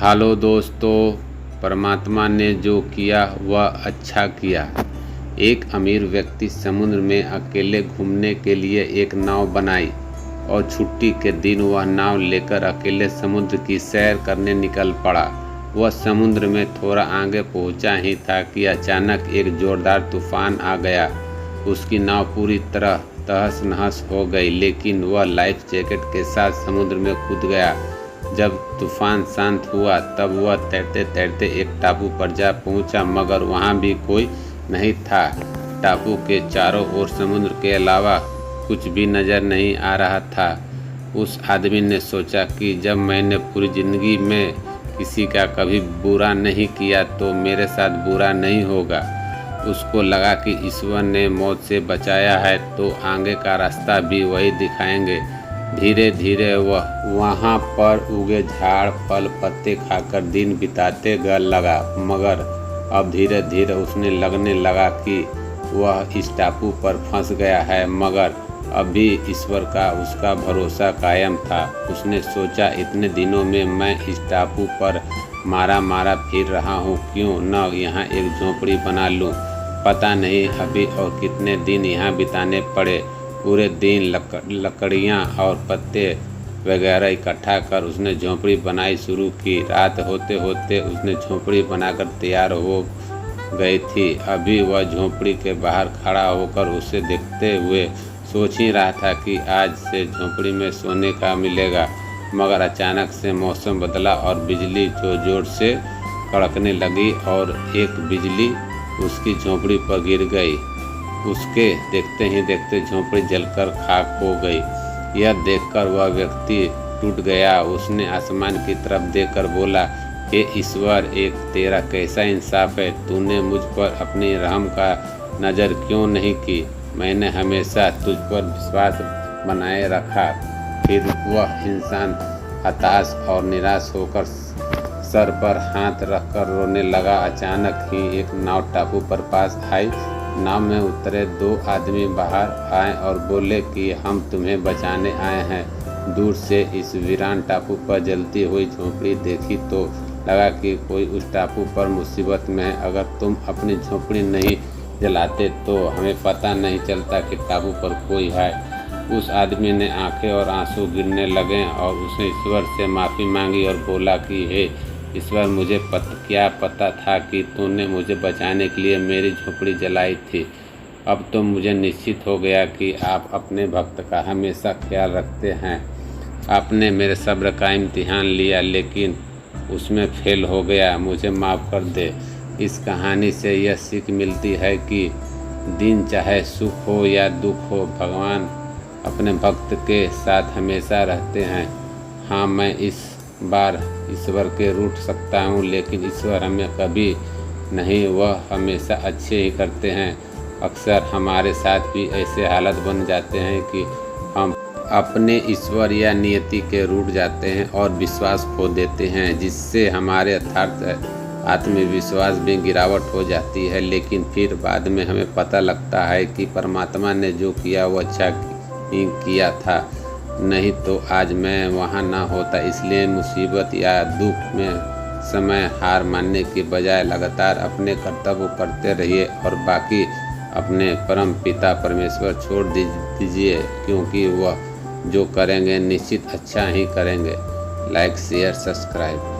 Hello दोस्तों, परमात्मा ने जो किया वह अच्छा किया। एक अमीर व्यक्ति समुद्र में अकेले घूमने के लिए एक नाव बनाई और छुट्टी के दिन वह नाव लेकर अकेले समुद्र की सैर करने निकल पड़ा। वह समुद्र में थोड़ा आगे पहुंचा ही था कि अचानक एक जोरदार तूफान आ गया। उसकी नाव पूरी तरह तहस नहस हो गई, लेकिन वह लाइफ जैकेट के साथ समुद्र में कूद गया। जब तूफान शांत हुआ तब वह तैरते तैरते एक टापू पर जा पहुंचा, मगर वहां भी कोई नहीं था। टापू के चारों ओर समुद्र के अलावा कुछ भी नजर नहीं आ रहा था। उस आदमी ने सोचा कि जब मैंने पूरी जिंदगी में किसी का कभी बुरा नहीं किया तो मेरे साथ बुरा नहीं होगा। उसको लगा कि ईश्वर ने मौत से बचाया है तो आगे का रास्ता भी वही दिखाएंगे। धीरे धीरे वह वहाँ पर उगे झाड़ फल पत्ते खाकर दिन बिताते लगा, मगर अब धीरे धीरे उसने लगने लगा कि वह इस टापू पर फंस गया है, मगर अभी ईश्वर का उसका भरोसा कायम था। उसने सोचा, इतने दिनों में मैं इस टापू पर मारा मारा फिर रहा हूँ, क्यों न यहाँ एक झोपड़ी बना लूँ। पता नहीं अभी और कितने दिन यहाँ बिताने पड़े। पूरे दिन लकड़ियाँ और पत्ते वगैरह इकट्ठा कर उसने झोंपड़ी बनाई शुरू की। रात होते होते उसने झोंपड़ी बनाकर तैयार हो गई थी। अभी वह झोंपड़ी के बाहर खड़ा होकर उसे देखते हुए सोच ही रहा था कि आज से झोंपड़ी में सोने का मिलेगा, मगर अचानक से मौसम बदला और बिजली जोर से कड़कने लगी और एक बिजली उसकी झोंपड़ी पर गिर गई। उसके देखते ही देखते झोंपड़ी जलकर खाक हो गई। यह देखकर वह व्यक्ति टूट गया। उसने आसमान की तरफ देखकर बोला, हे ईश्वर, एक तेरा कैसा इंसाफ है। तूने मुझ पर अपनी रहम का नज़र क्यों नहीं की। मैंने हमेशा तुझ पर विश्वास बनाए रखा। फिर वह इंसान हताश और निराश होकर सर पर हाथ रखकर रोने लगा। अचानक ही एक नाव टापू पर पास आई। नाव में उतरे दो आदमी बाहर आए और बोले कि हम तुम्हें बचाने आए हैं। दूर से इस वीरान टापू पर जलती हुई झोंपड़ी देखी तो लगा कि कोई उस टापू पर मुसीबत में है। अगर तुम अपनी झोंपड़ी नहीं जलाते तो हमें पता नहीं चलता कि टापू पर कोई है। उस आदमी ने आंखें और आंसू गिरने लगे और उसने ईश्वर से माफ़ी मांगी और बोला कि हे ईश्वर, मुझे क्या पता था कि तूने मुझे बचाने के लिए मेरी झोपड़ी जलाई थी। अब तो मुझे निश्चित हो गया कि आप अपने भक्त का हमेशा ख्याल रखते हैं। आपने मेरे सब्र का इम्तिहान लिया लेकिन उसमें फेल हो गया। मुझे माफ़ कर दे। इस कहानी से यह सीख मिलती है कि दिन चाहे सुख हो या दुख हो, भगवान अपने भक्त के साथ हमेशा रहते हैं। हाँ, मैं इस बार ईश्वर के रूठ सकता हूँ, लेकिन ईश्वर हमें कभी नहीं, वह हमेशा अच्छे ही करते हैं। अक्सर हमारे साथ भी ऐसे हालात बन जाते हैं कि हम अपने ईश्वर या नियति के रूठ जाते हैं और विश्वास खो देते हैं, जिससे हमारे यथार्थ आत्मविश्वास भी गिरावट हो जाती है। लेकिन फिर बाद में हमें पता लगता है कि परमात्मा ने जो किया वो अच्छा ही किया था, नहीं तो आज मैं वहाँ ना होता। इसलिए मुसीबत या दुख में समय हार मानने के बजाय लगातार अपने कर्तव्य करते रहिए और बाकी अपने परम पिता परमेश्वर छोड़ दीजिए, क्योंकि वह जो करेंगे निश्चित अच्छा ही करेंगे। Like share subscribe.